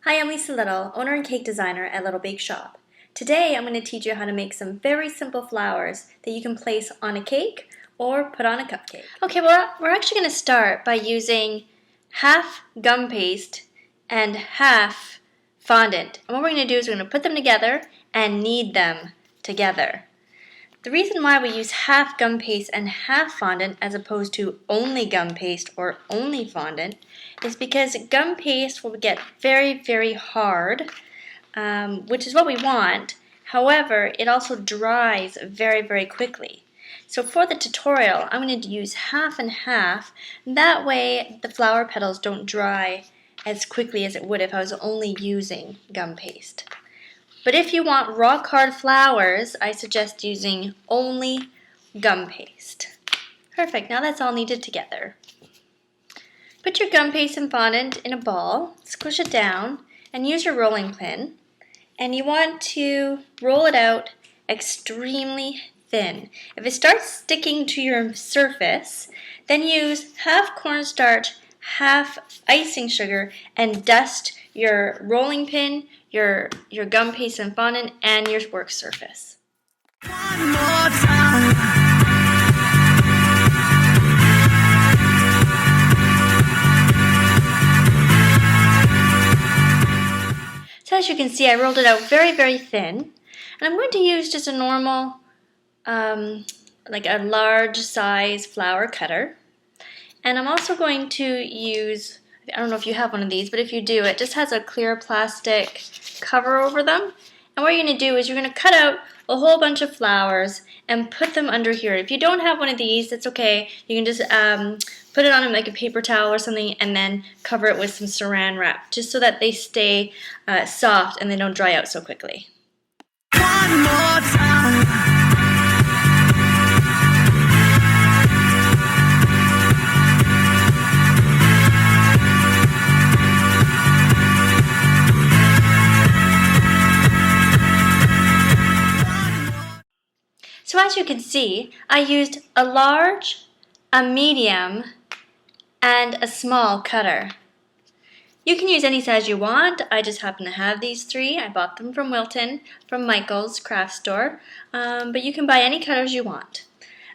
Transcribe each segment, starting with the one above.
Hi, I'm Lisa Little, owner and cake designer at Little Bake Shop. Today I'm going to teach you how to make some very simple flowers that you can place on a cake or put on a cupcake. Okay, well, we're actually going to start by using half gum paste and half fondant. And what we're going to do is we're going to put them together and knead them together. The reason why we use half gum paste and half fondant as opposed to only gum paste or only fondant is because gum paste will get very, very hard, which is what we want. However, it also dries very, very quickly. So for the tutorial, I'm going to use half and half. That way the flower petals don't dry as quickly as it would if I was only using gum paste. But if you want rock hard flowers, I suggest using only gum paste. Perfect, now that's all kneaded together. Put your gum paste and fondant in a ball, squish it down, and use your rolling pin. And you want to roll it out extremely thin. If it starts sticking to your surface, then use half cornstarch, half icing sugar, and dust your rolling pin, your gum paste and fondant, and your work surface. One more time. So as you can see, I rolled it out very, very thin. And I'm going to use just a normal, like a large size flower cutter. And I'm also going to use, I don't know if you have one of these, but if you do, it just has a clear plastic cover over them. And what you're going to do is you're going to cut out a whole bunch of flowers and put them under here. If you don't have one of these, that's okay. You can just put it on like a paper towel or something and then cover it with some saran wrap just so that they stay soft and they don't dry out so quickly. One more time. So as you can see, I used a large, a medium, and a small cutter. You can use any size you want. I just happen to have these three. I bought them from Wilton, from Michael's craft store, but you can buy any cutters you want.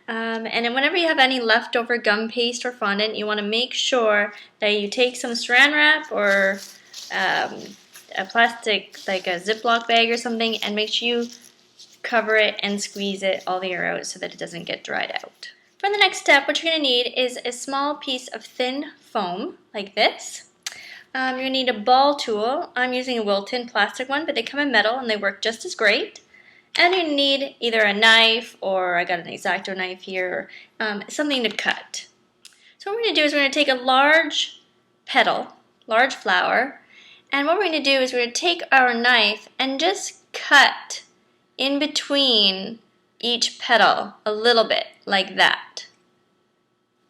And then whenever you have any leftover gum paste or fondant, you want to make sure that you take some saran wrap or a plastic, like a Ziploc bag or something, and make sure you cover it and squeeze it all the air out so that it doesn't get dried out. For the next step, what you're going to need is a small piece of thin foam like this. You're going to need a ball tool. I'm using a Wilton plastic one, but they come in metal and they work just as great. And you need either a knife, or I got an X-Acto knife here, something to cut. So what we're going to do is we're going to take a large petal, large flower, and what we're going to do is we're going to take our knife and just cut in between each petal a little bit, like that,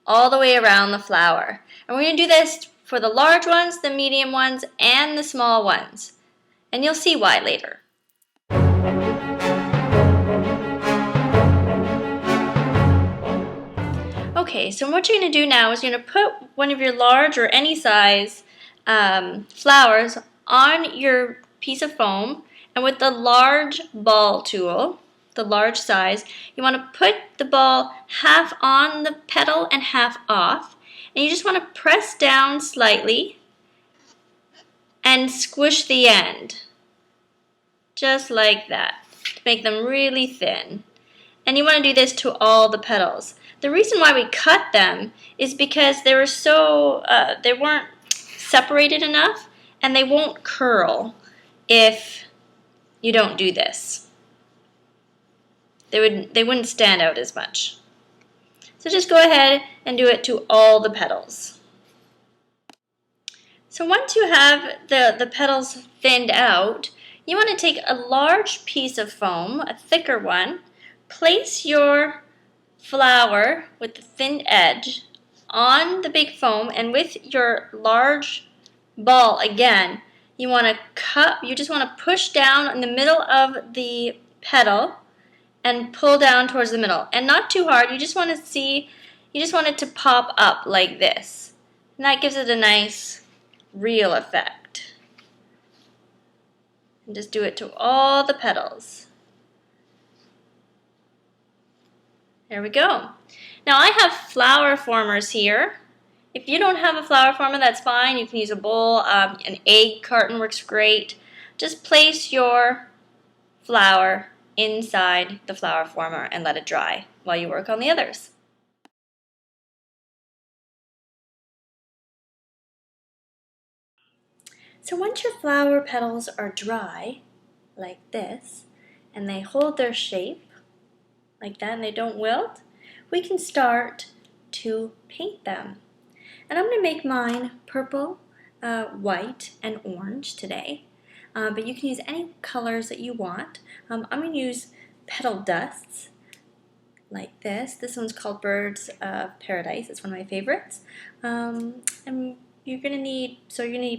all the way around the flower. And we're going to do this for the large ones, the medium ones, and the small ones. And you'll see why later. Okay, so what you're going to do now is you're going to put one of your large or any size flowers on your piece of foam. And with the large ball tool, the large size, you want to put the ball half on the petal and half off. And you just want to press down slightly and squish the end. Just like that, to make them really thin. And you want to do this to all the petals. The reason why we cut them is because they were they weren't separated enough, and they won't curl if you don't do this. They wouldn't stand out as much. So just go ahead and do it to all the petals. So once you have the petals thinned out, you want to take a large piece of foam, a thicker one, place your flower with the thin edge on the big foam, and with your large ball again, you just want to push down in the middle of the petal and pull down towards the middle. And not too hard, you just want it to pop up like this. And that gives it a nice, real effect. And just do it to all the petals. There we go. Now I have flower formers here. If you don't have a flower former, that's fine. You can use a bowl. An egg carton works great. Just place your flower inside the flower former and let it dry while you work on the others. So once your flower petals are dry, like this, and they hold their shape, like that, and they don't wilt, we can start to paint them. And I'm going to make mine purple, white, and orange today. But you can use any colors that you want. I'm going to use petal dusts like this. This one's called Birds of Paradise. It's one of my favorites. And you're going to need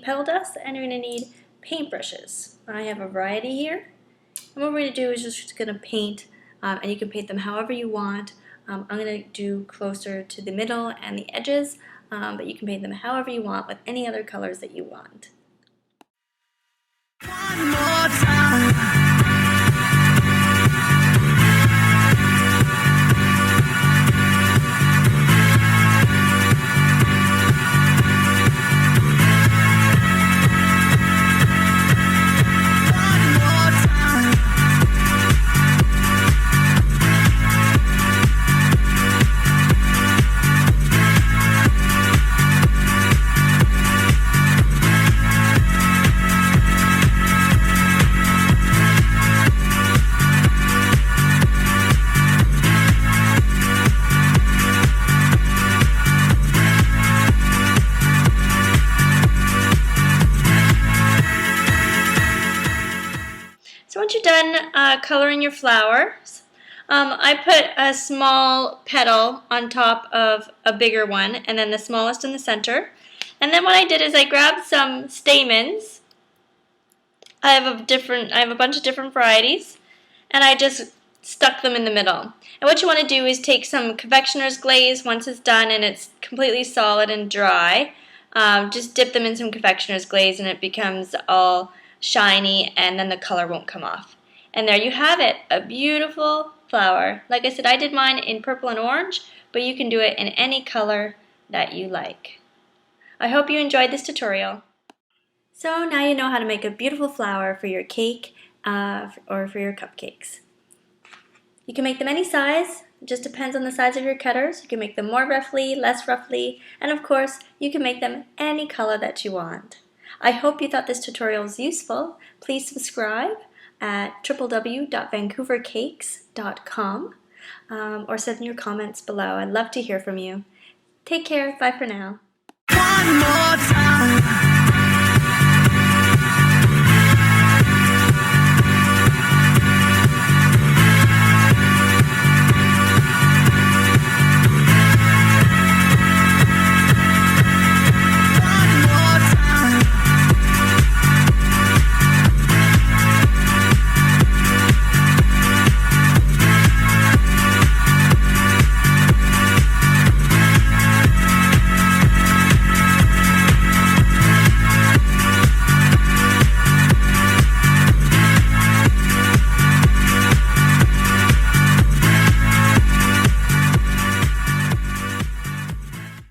petal dust, and you're going to need paintbrushes. I have a variety here. And what we're going to do is just going to paint, and you can paint them however you want. I'm going to do closer to the middle and the edges, but you can paint them however you want with any other colors that you want. One more time. So once you're done coloring your flowers, I put a small petal on top of a bigger one, and then the smallest in the center. And then what I did is I grabbed some stamens. I have a bunch of different varieties, and I just stuck them in the middle. And what you want to do is take some confectioner's glaze once it's done and it's completely solid and dry. Just dip them in some confectioner's glaze, and it becomes all shiny, and then the color won't come off. And there you have it, a beautiful flower. Like I said, I did mine in purple and orange, but you can do it in any color that you like. I hope you enjoyed this tutorial. So now you know how to make a beautiful flower for your cake or for your cupcakes. You can make them any size. It just depends on the size of your cutters. You can make them more roughly, less roughly, and of course, you can make them any color that you want. I hope you thought this tutorial was useful. Please subscribe at www.vancouvercakes.com or send your comments below. I'd love to hear from you. Take care. Bye for now. One more time.